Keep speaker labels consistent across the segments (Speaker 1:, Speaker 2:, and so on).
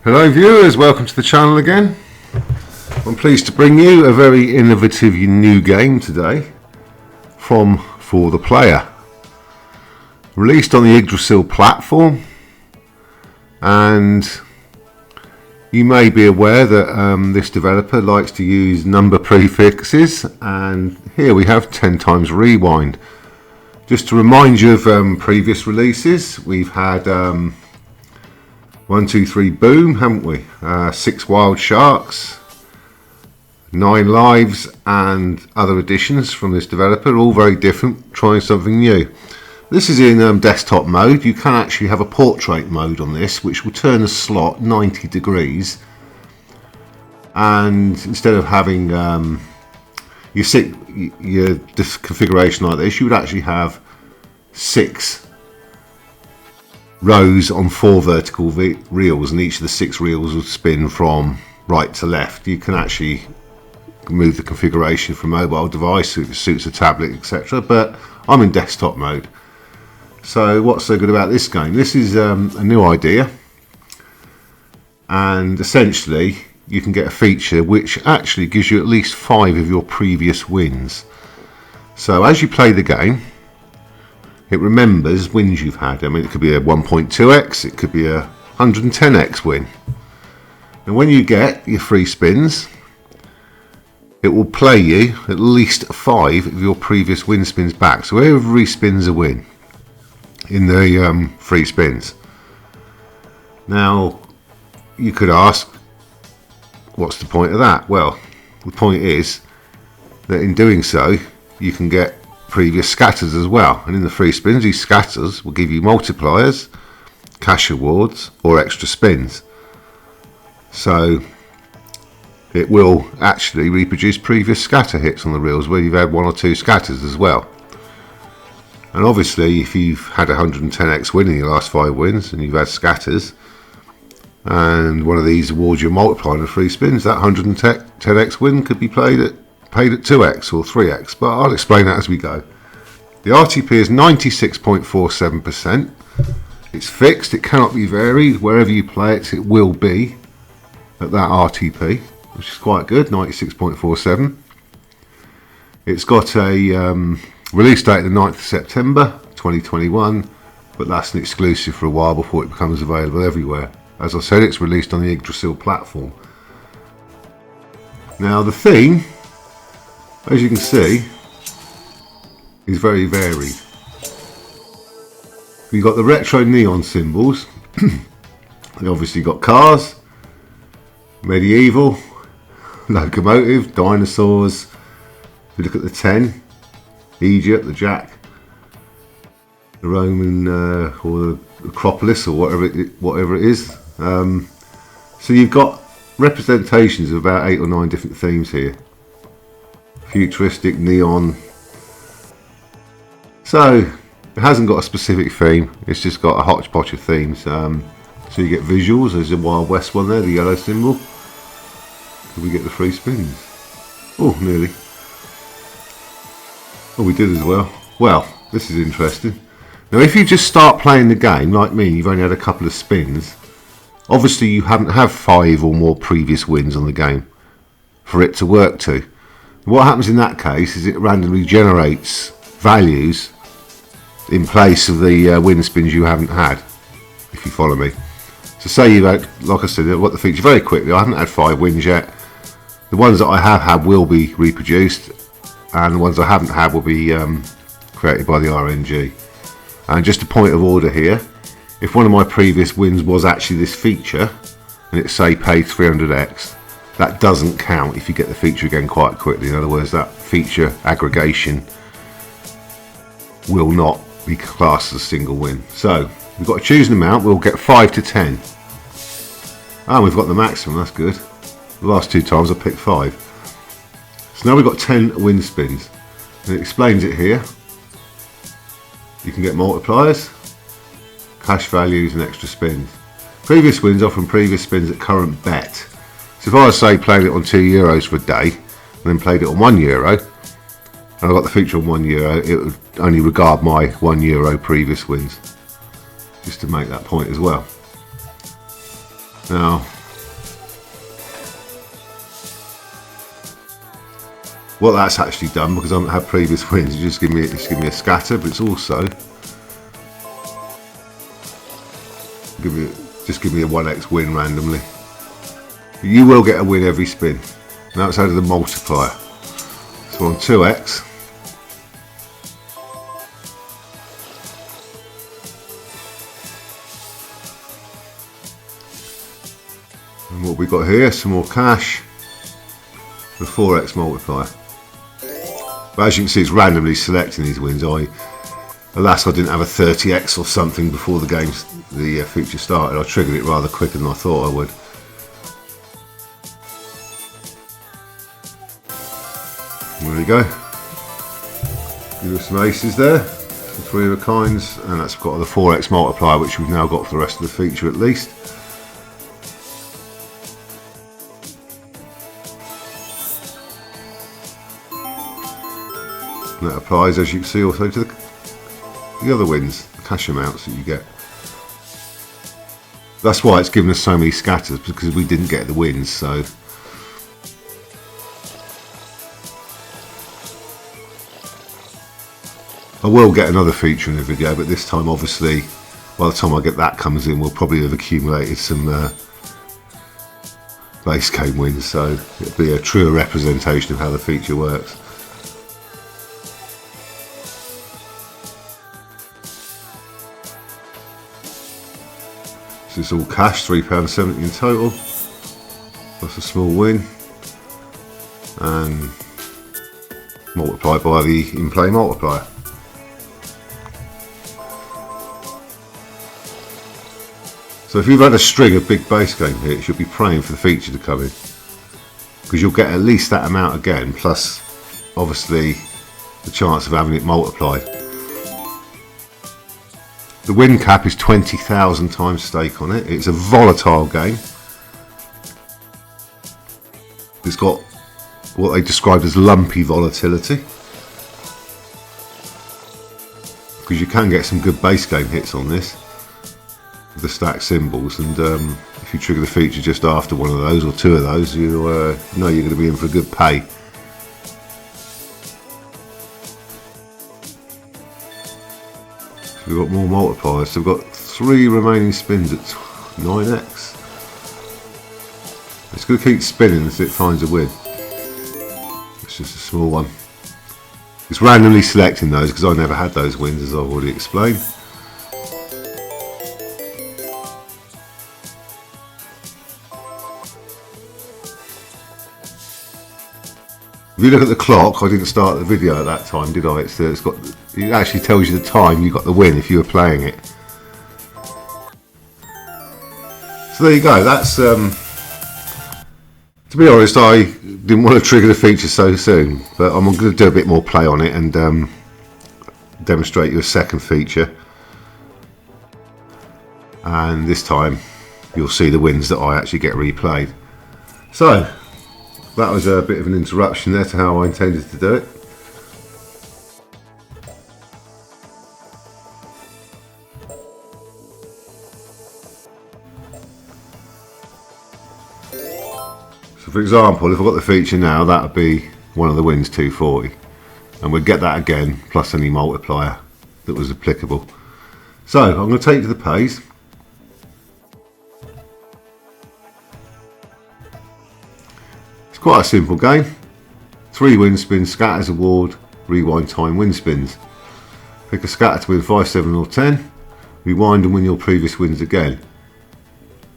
Speaker 1: Hello viewers, welcome to the channel again. I'm pleased to bring you a very innovative new game today from 4ThePlayer. Released on the Yggdrasil platform, and you may be aware that this developer likes to use number prefixes, and here we have 10 times rewind. Just to remind you of previous releases, we've had 1, 2, 3 boom, haven't we? 6 wild sharks, 9 lives, and other additions from this developer, all very different, trying something new. This is in desktop mode. You can actually have a portrait mode on this, which will turn the slot 90 degrees, and instead of having your configuration like this, you would actually have 6 rows on 4 vertical reels, and each of the 6 reels will spin from right to left. You can actually move the configuration from mobile device so it suits a tablet, etc. But I'm in desktop mode. So what's so good about this game? This is a new idea, and essentially you can get a feature which actually gives you at least 5 of your previous wins. So as you play the game, it remembers wins you've had. I mean, it could be a 1.2x, it could be a 110x win. And when you get your free spins, it will play you at least 5 of your previous win spins back. So every spin's a win in the free spins. Now, you could ask, what's the point of that? Well, the point is that in doing so, you can get previous scatters as well, and in the free spins, these scatters will give you multipliers, cash awards, or extra spins. So it will actually reproduce previous scatter hits on the reels where you've had 1 or 2 scatters as well. And obviously, if you've had a 110x win in your last 5 wins and you've had scatters, and one of these awards your multiplier in the free spins, that 110x win could be paid at 2x or 3x, but I'll explain that as we go. The RTP is 96.47%. It's fixed, it cannot be varied. Wherever you play it, it will be at that RTP, which is quite good, 96.47. It's got a release date of the 9th of September 2021, but that's an exclusive for a while before it becomes available everywhere. As I said, it's released on the Yggdrasil platform. Now the theme, as you can see, is very varied. We've got the retro neon symbols. We've obviously got cars, medieval, locomotive, dinosaurs. If you look at the 10, Egypt, the Jack, the Roman or the Acropolis, or whatever it is. So you've got representations of about 8 or 9 different themes here. Futuristic, neon. So it hasn't got a specific theme, it's just got a hodgepodge of themes. So you get visuals. There's a Wild West one there, the yellow symbol. Could we get the free spins? Oh, nearly. Oh, we did as well. Well, this is interesting. Now if you just start playing the game like me, you've only had a couple of spins, obviously you haven't had 5 or more previous wins on the game for it to work to. What happens in that case is it randomly generates values in place of the win spins you haven't had, if you follow me. So say you've had, like I said, I've got the feature very quickly. I haven't had 5 wins yet. The ones that I have had will be reproduced, and the ones I haven't had will be created by the RNG. And just a point of order here, if one of my previous wins was actually this feature, and it say paid 300x, that doesn't count if you get the feature again quite quickly. In other words, that feature aggregation will not be classed as a single win. So we've got to choose an amount. We'll get 5 to 10. And we've got the maximum, that's good. The last 2 times I picked 5. So now we've got 10 win spins. And it explains it here. You can get multipliers, cash values, and extra spins. Previous wins offer previous spins at current bet. So if I was, say, playing it on €2 for a day, and then played it on €1, and I got the feature on €1, it would only regard my €1 previous wins. Just to make that point as well. Now, what that's actually done, because I haven't had previous wins, it's just give me a scatter, but it's also just give me a 1x win randomly. You will get a win every spin. Now it's out of the multiplier. So on 2x, and what we've got here, some more cash, the 4x multiplier. But as you can see, it's randomly selecting these wins. Alas, I didn't have a 30x or something before the feature started. I triggered it rather quicker than I thought I would. There we go. Give us some aces there, some 3 of a kinds, and that's got the 4x multiplier, which we've now got for the rest of the feature at least. And that applies, as you can see, also to the other wins, the cash amounts that you get. That's why it's given us so many scatters, because we didn't get the wins. So I will get another feature in the video, but this time, obviously, by the time I get that comes in, we'll probably have accumulated some base game wins, so it'll be a truer representation of how the feature works. So it's all cash, £3.70 in total, plus a small win, and multiplied by the in-play multiplier. So if you've had a string of big base game hits, you'll be praying for the feature to come in, because you'll get at least that amount again, plus obviously the chance of having it multiplied. The win cap is 20,000 times stake on it. It's a volatile game. It's got what they described as lumpy volatility, because you can get some good base game hits on this with the stack symbols, and if you trigger the feature just after one of those or 2 of those, you know you're going to be in for a good pay. So we've got more multipliers, so we've got 3 remaining spins at 9x. It's going to keep spinning until it finds a win. It's just a small one. It's randomly selecting those because I never had those wins, as I've already explained. If you look at the clock, I didn't start the video at that time, did I? It actually tells you the time you got the win if you were playing it. So there you go. That's to be honest, I didn't want to trigger the feature so soon, but I'm going to do a bit more play on it and demonstrate you a second feature. And this time, you'll see the wins that I actually get replayed. So that was a bit of an interruption there to how I intended to do it. So for example, if I've got the feature now, that would be one of the wins, 240, and we'd get that again plus any multiplier that was applicable. So I'm going to take you to the pays. Quite a simple game. 3 win spins, scatters award, rewind time, win spins. Pick a scatter to win 5, 7 or 10. Rewind and win your previous wins again.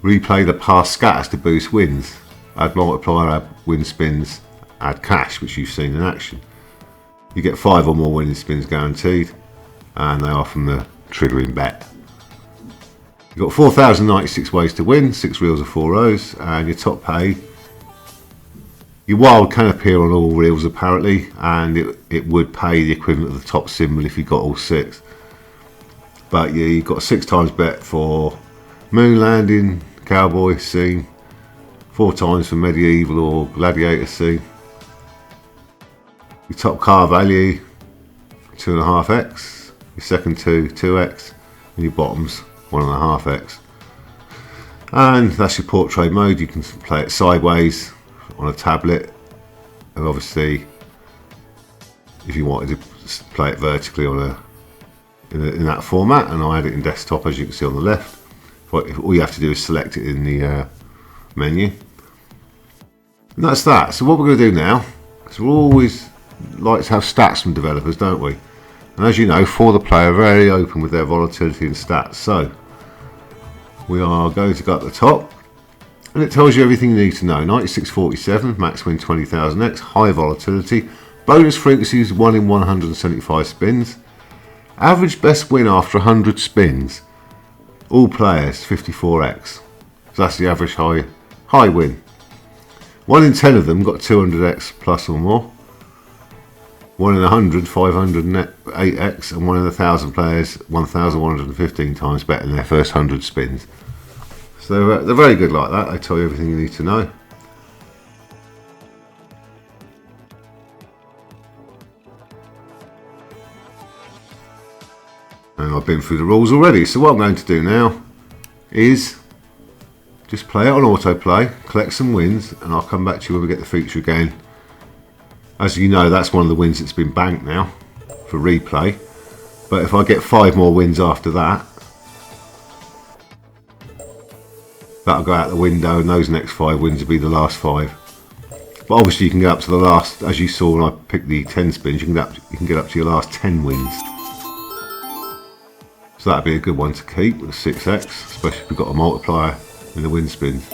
Speaker 1: Replay the past scatters to boost wins. Add multiplier, add win spins, add cash, which you've seen in action. You get 5 or more winning spins guaranteed, and they are from the triggering bet. You've got 4,096 ways to win, 6 reels or 4 rows, and your top pay. Your wild can appear on all reels apparently, and it would pay the equivalent of the top symbol if you got all 6. But yeah, you've got 6 times bet for moon landing, cowboy scene, 4 times for medieval or gladiator scene. Your top car value 2.5x, your second 2, 2x, and your bottoms 1.5x. And that's your portrait mode. You can play it sideways on a tablet, and obviously if you wanted to play it vertically on in that format, and I had it in desktop, as you can see on the left. All you have to do is select it in the menu, and that's that. So what we're going to do now, because we always like to have stats from developers, don't we? And as you know, 4ThePlayer are very open with their volatility and stats. So we are going to go up the top, and it tells you everything you need to know. 96.47, max win 20,000x, high volatility, bonus frequencies 1 in 175 spins, average best win after 100 spins, all players 54x. So that's the average high win. 1 in 10 of them got 200x plus or more. 1 in 100, 508x, and 1 in 1,000 players 1,115 times better than their first 100 spins. So they're very good like that. They tell you everything you need to know. And I've been through the rules already. So what I'm going to do now is just play it on autoplay, collect some wins, and I'll come back to you when we get the feature again. As you know, that's one of the wins that's been banked now for replay. But if I get 5 more wins after that, that'll go out the window, and those next 5 wins will be the last 5. But obviously you can get up to the last, as you saw when I picked the 10 spins, you can get up to your last 10 wins. So that'd be a good one to keep with 6x, especially if we've got a multiplier in the win spins.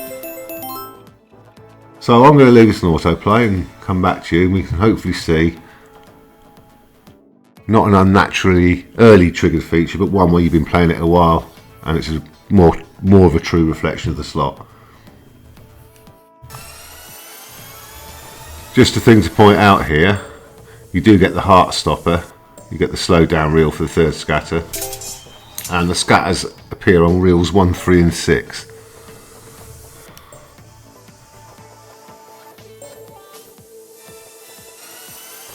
Speaker 1: So I'm going to leave this on autoplay and come back to you, and we can hopefully see not an unnaturally early triggered feature, but one where you've been playing it a while and it's more of a true reflection of the slot. Just a thing to point out here, you do get the heart stopper, you get the slow down reel for the third scatter, and the scatters appear on reels 1, 3 and 6.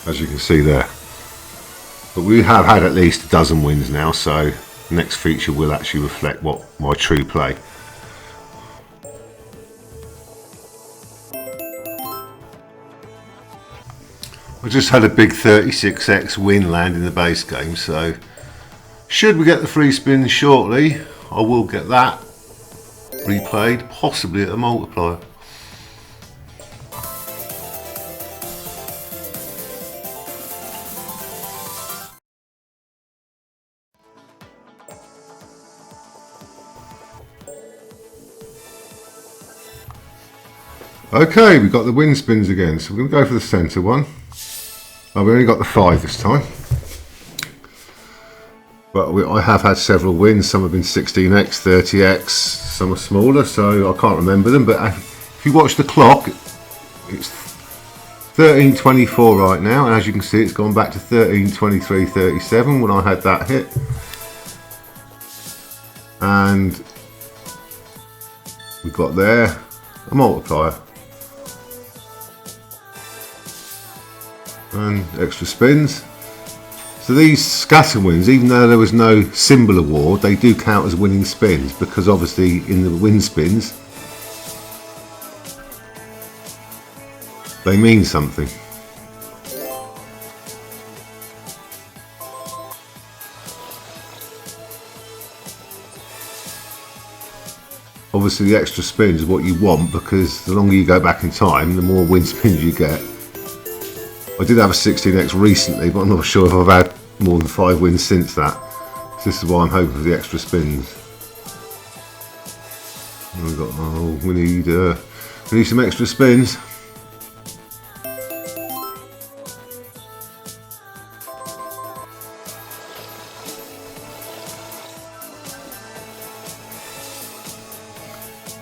Speaker 1: As you can see there. But we have had at least a dozen wins now, so the next feature will actually reflect what my true play. I just had a big 36x win land in the base game, so should we get the free spin shortly, I will get that replayed, possibly at a multiplier. Okay, we've got the win spins again, so we're going to go for the centre one. Oh, we only got the 5 this time. But I have had several wins, some have been 16x, 30x, some are smaller, so I can't remember them. But if you watch the clock, it's 13.24 right now, and as you can see it's gone back to 13.23.37 when I had that hit. And we've got there a multiplier. And extra spins. So these scatter wins, even though there was no symbol award, they do count as winning spins, because obviously in the win spins they mean something. Obviously the extra spins is what you want, because the longer you go back in time, the more win spins you get. I did have a 16x recently, but I'm not sure if I've had more than 5 wins since that. So this is why I'm hoping for the extra spins. We've got, we need some extra spins.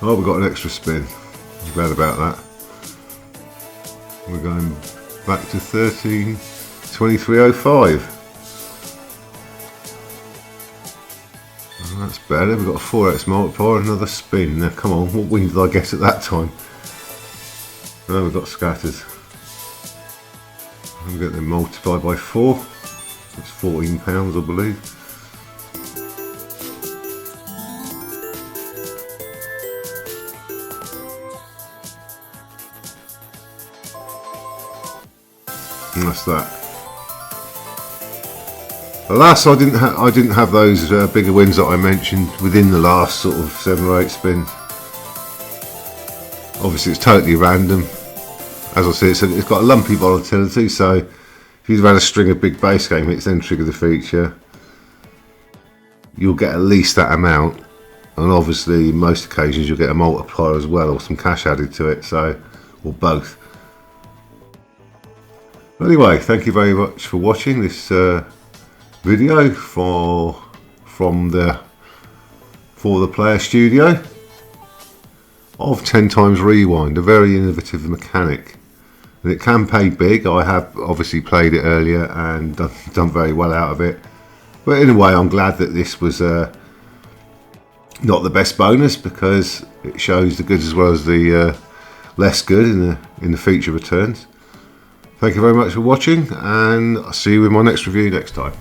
Speaker 1: Oh, we've got an extra spin. I'm glad about that. We're going back to 13.23.05. That's better. We've got a 4x multiplier, another spin. Now come on, what win did I get at that time? Oh, we've got scatters. I'm getting them multiplied by 4. It's £14, I believe. And that's that. Alas, I didn't have those bigger wins that I mentioned within the last sort of 7 or 8 spins. Obviously, it's totally random. As I said, it's got a lumpy volatility, so if you've had a string of big base game hits, then trigger the feature, you'll get at least that amount. And obviously, in most occasions, you'll get a multiplier as well, or some cash added to it, so, or both. Anyway, thank you very much for watching this video from the 4ThePlayer studio of 10 times rewind, a very innovative mechanic, and it can pay big. I have obviously played it earlier and done very well out of it, but in a way I'm glad that this was not the best bonus, because it shows the good as well as the less good in the feature returns. Thank you very much for watching, and I'll see you with my next review next time.